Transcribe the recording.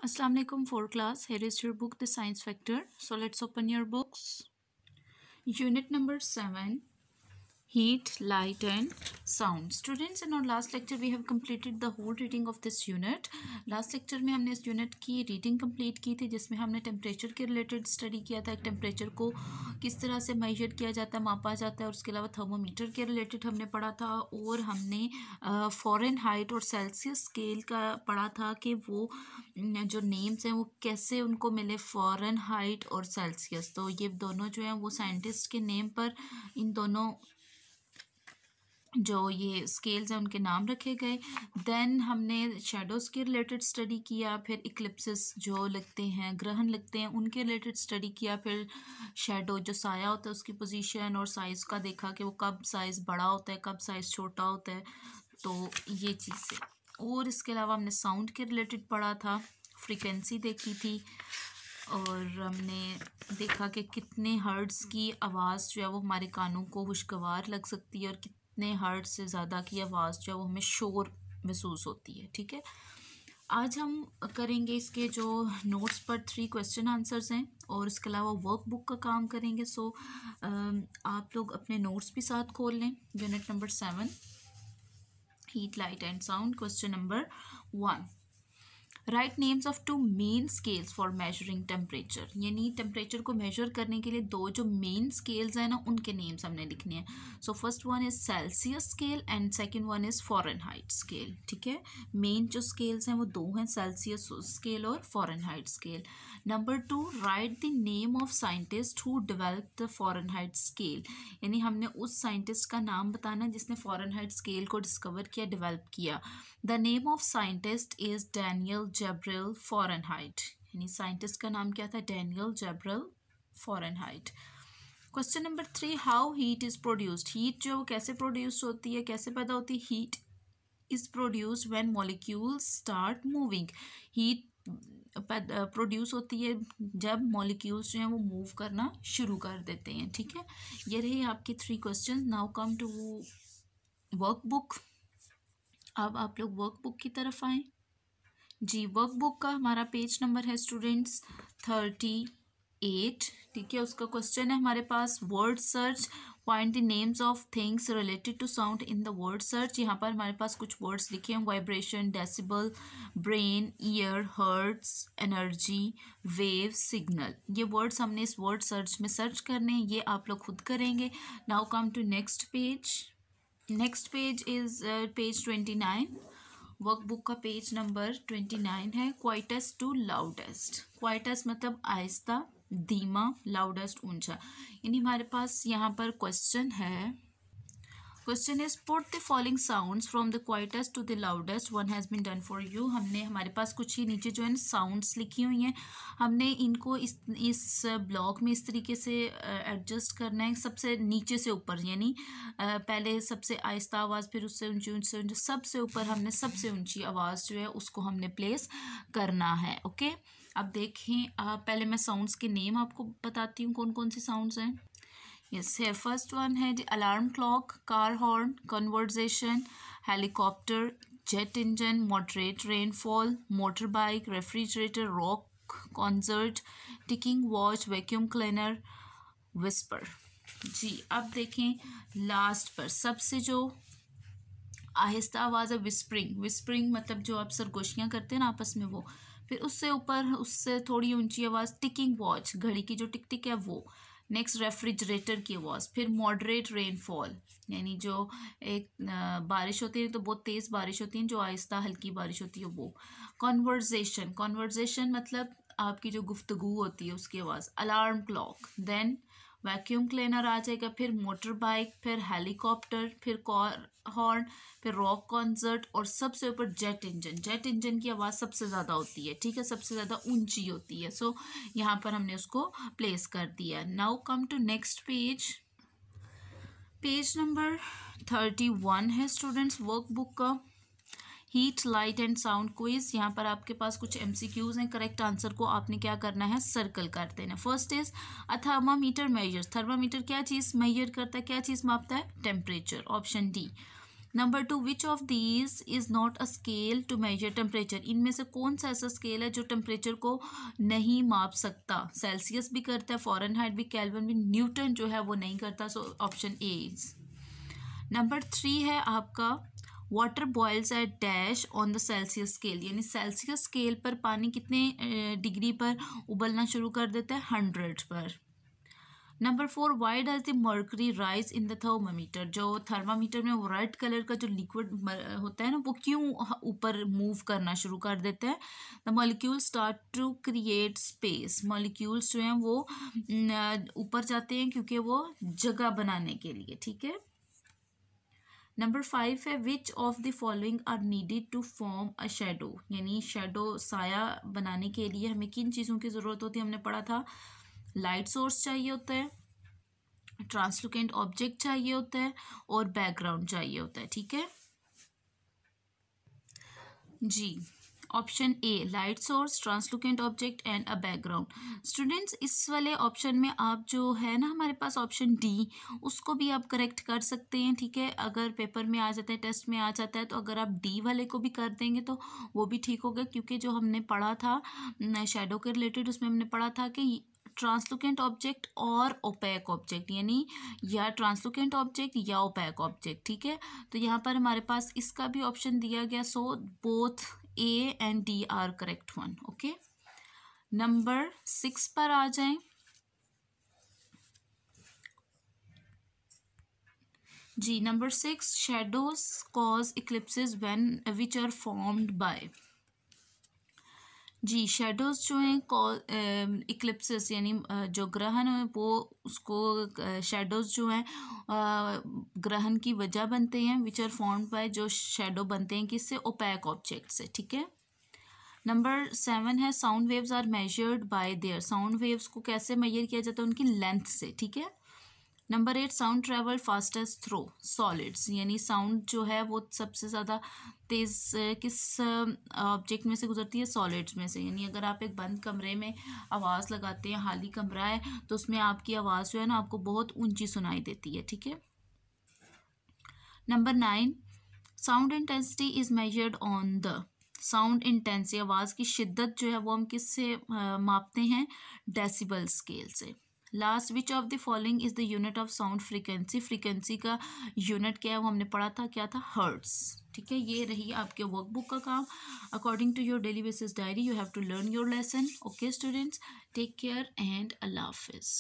Assalamu alaikum for class. Here is your book, The Science Factor. So let's open your books. Unit number 7. Heat, light and sound. Students, in our last lecture we have completed the whole reading of this unit. Last lecture में हमने इस unit की reading complete की थी जिसमें हमने temperature के related study किया था। टेम्परेचर को किस तरह से मेजर किया जाता है, मापा जाता है, और उसके अलावा थर्मोमीटर के रिलेटेड हमने पढ़ा था। और हमने फ़ारेनहाइट और सेल्सियस स्केल का पढ़ा था कि वो जो नेम्स हैं वो कैसे उनको मिले, फ़ारेनहाइट और सेल्सियस। तो ये दोनों जो हैं वो साइंटिस्ट के नेम पर इन दोनों जो ये स्केल्स हैं उनके नाम रखे गए। देन हमने शेडोज़ के रिलेटेड स्टडी किया, फिर इक्लिप्सिस जो लगते हैं, ग्रहण लगते हैं, उनके रिलेटेड स्टडी किया। फिर शेडो जो साया होता है उसकी पोजीशन और साइज़ का देखा कि वो कब साइज़ बड़ा होता है, कब साइज़ छोटा होता है। तो ये चीज़ें, और इसके अलावा हमने साउंड के रिलेटेड पढ़ा था, फ्रीक्वेंसी देखी थी, और हमने देखा कि कितने हर्ट्ज़ की आवाज़ जो है वो हमारे कानों को खुशगवार लग सकती है और कितने हर्ट्ज़ से ज़्यादा की आवाज़ जो है वो हमें शोर महसूस होती है। ठीक है, आज हम करेंगे इसके जो नोट्स पर 3 क्वेश्चन आंसर्स हैं और इसके अलावा वर्क बुक का काम करेंगे। सो आप लोग अपने नोट्स भी साथ खोल लें। Unit number 7, heat, light and sound. Question number 1, right names of 2 main scales for measuring temperature. यानी टेम्परेचर को मेजर करने के लिए 2 जो मेन स्केल्स हैं ना उनके नेम्स हमने लिखने हैं। So first one is Celsius scale and second one is Fahrenheit scale. ठीक है, मेन जो स्केल्स हैं वो 2 हैं, सेल्सियस स्केल और Fahrenheit scale. Number 2, write the name of scientist who develop the Fahrenheit scale. यानी हमने उस साइंटिस्ट का नाम बताना जिसने फ़ारेनहाइट स्केल को डिस्कवर किया, डेवलप किया। The name of scientist is Daniel Gabriel Fahrenheit. यानी साइंटिस्ट का नाम क्या था? Daniel Gabriel Fahrenheit. Question number 3, how heat is produced. Heat जो कैसे प्रोड्यूस होती है, कैसे पैदा होती है? Heat is produced when molecules start moving. Heat produce होती है जब मॉलिक्यूल्स जो हैं वो मूव करना शुरू कर देते हैं। ठीक है, ये रही आपकी 3 question. Now come to workbook. अब आप लोग वर्कबुक की तरफ आएँ। जी, वर्कबुक का हमारा पेज नंबर है स्टूडेंट्स 38। ठीक है, उसका क्वेश्चन है हमारे पास word search, find the names of things related to sound in the word search. यहाँ पर हमारे पास कुछ वर्ड्स लिखे हैं, vibration, decibel, brain, ear, hertz, energy, wave, signal. ये वर्ड्स हमने इस वर्ड सर्च में सर्च करने हैं, ये आप लोग खुद करेंगे। Now come to next page. Next page is page 29। Workbook का पेज नंबर 29 है। Quietest to loudest. क्वाइटेस्ट मतलब आहिस्ता, धीमा, लाउडेस्ट ऊंचा। यानी हमारे पास यहाँ पर क्वेश्चन है, question is put the following sounds from the quietest to the loudest, one has been done for you. हमने हमारे पास कुछ ही नीचे जो है साउंड्स लिखी हुई हैं, हमने इनको इस ब्लॉक में इस तरीके से एडजस्ट करना है, सबसे नीचे से ऊपर। यानी पहले सबसे आहिस्ता आवाज़, फिर उससे ऊंची, ऊंची, सबसे ऊपर हमने सबसे ऊंची आवाज़ जो है उसको हमने प्लेस करना है। ओके, अब देखें, पहले मैं साउंड्स के नेम आपको बताती हूँ कौन कौन से साउंड्स हैं। यस, है फर्स्ट वन है alarm clock, car horn, conversation, helicopter, jet engine, moderate rainfall, motor bike, refrigerator, rock concert, ticking watch, vacuum cleaner, whisper. जी, अब देखें लास्ट पर सबसे जो आहिस्ता आवाज़ है विस्परिंग। विस्परिंग मतलब जो आप सरगोशियाँ करते हैं ना आपस में वो। फिर उससे ऊपर उससे थोड़ी ऊंची आवाज़ टिकिंग वॉच, घड़ी की जो टिक टिक है वो। नेक्स्ट रेफ्रिजरेटर की आवाज़। फिर मॉडरेट रेनफॉल, यानी जो एक बारिश होती है तो बहुत तेज़ बारिश होती है, जो आहिस्ता हल्की बारिश होती है वो। कॉन्वर्जेशन, कॉन्वर्जेशन मतलब आपकी जो गुफ्तगू होती है उसकी आवाज़। Alarm clock, then vacuum cleaner आ जाएगा, फिर मोटर बाइक, फिर हेलीकॉप्टर, फिर कार हॉर्न, फिर रॉक कॉन्सर्ट, और सबसे ऊपर जेट इंजन। जेट इंजन की आवाज़ सबसे ज़्यादा होती है। ठीक है, सबसे ज़्यादा ऊंची होती है। सो यहाँ पर हमने उसको प्लेस कर दिया। Now come to next page. Page number 31 है स्टूडेंट्स वर्कबुक का, heat, light and sound quiz. यहाँ पर आपके पास कुछ MCQs हैं, करेक्ट आंसर को आपने क्या करना है, सर्कल कर देना। First is a thermometer measures. Thermometer क्या चीज़ मेजर करता है, क्या चीज़ मापता है? Temperature, option D. Number 2, which of these is not a scale to measure temperature, इनमें से कौन सा ऐसा स्केल है जो टेम्परेचर को नहीं माप सकता? सेल्सियस भी करता है, फॉरेनहाइट भी, केल्विन भी, न्यूटन जो है वो नहीं करता, so option A is. Number 3 है आपका, water boils at dash on the Celsius scale, यानी सेल्सियस स्केल पर पानी कितने डिग्री पर उबलना शुरू कर देता है? 100 पर। Number 4, why does the mercury rise in the thermometer, जो थर्मामीटर में वो रेड कलर का जो लिक्विड होता है ना, वो क्यों ऊपर मूव करना शुरू कर देते हैं? The molecule start to create space, molecules जो हैं वो ऊपर जाते हैं क्योंकि वो जगह बनाने के लिए, ठीक है। नंबर 5 है, which of the following are needed to form a shadow, यानी शेडो साया बनाने के लिए हमें किन चीज़ों की ज़रूरत होती है? हमने पढ़ा था लाइट सोर्स चाहिए होता है, ट्रांसलुकेंट ऑब्जेक्ट चाहिए होता है और बैकग्राउंड चाहिए होता है, ठीक है जी। Option A, light source, translucent object and a background. Students, इस वाले ऑप्शन में आप जो है ना, हमारे पास ऑप्शन डी, उसको भी आप करेक्ट कर सकते हैं, ठीक है। अगर पेपर में आ जाता है, टेस्ट में आ जाता है, तो अगर आप डी वाले को भी कर देंगे तो वो भी ठीक होगा, क्योंकि जो हमने पढ़ा था शेडो के रिलेटेड, उसमें हमने पढ़ा था कि ट्रांसलुकेंट ऑब्जेक्ट और ओपेक ऑब्जेक्ट, यानी या ट्रांसलुकेंट ऑब्जेक्ट या ओपेक ऑब्जेक्ट, ठीक है। तो यहाँ पर हमारे पास इसका भी ऑप्शन दिया गया, so both A and D are correct one, okay. Number 6 पर आ जाएं। जी, number 6, shadows cause eclipses when which are formed by. जी, शेडोज जो हैं इक्लिप्सेस, यानी जो ग्रहण है वो उसको शेडोज जो हैं ग्रहण की वजह बनते हैं, विच आर फॉर्म्ड बाय, जो शेडो बनते हैं किससे? ओपैक ऑब्जेक्ट से, ठीक है। नंबर 7 है, sound waves are measured by their, sound waves को कैसे मेजर किया जाता है? उनकी लेंथ से, ठीक है। Number 8, sound travel fastest through solids, यानी साउंड जो है वो सबसे ज़्यादा तेज़ किस ऑब्जेक्ट में से गुजरती है? सॉलिड्स में से, यानी अगर आप एक बंद कमरे में आवाज़ लगाते हैं, खाली कमरा है, तो उसमें आपकी आवाज़ जो है ना आपको बहुत ऊंची सुनाई देती है, ठीक है। Number 9, sound intensity is measured on the, sound intensity, आवाज़ की शिद्दत जो है वो हम किससे मापते हैं? डेसिबल स्केल से। Last, which of the following is the unit of sound frequency, frequency का यूनिट क्या है वो हमने पढ़ा था, क्या था? हर्ट्स, ठीक है। ये रही आपके वर्कबुक का काम। According to your daily basis diary you have to learn your lesson, okay students, take care and अल्लाह हाफिज़।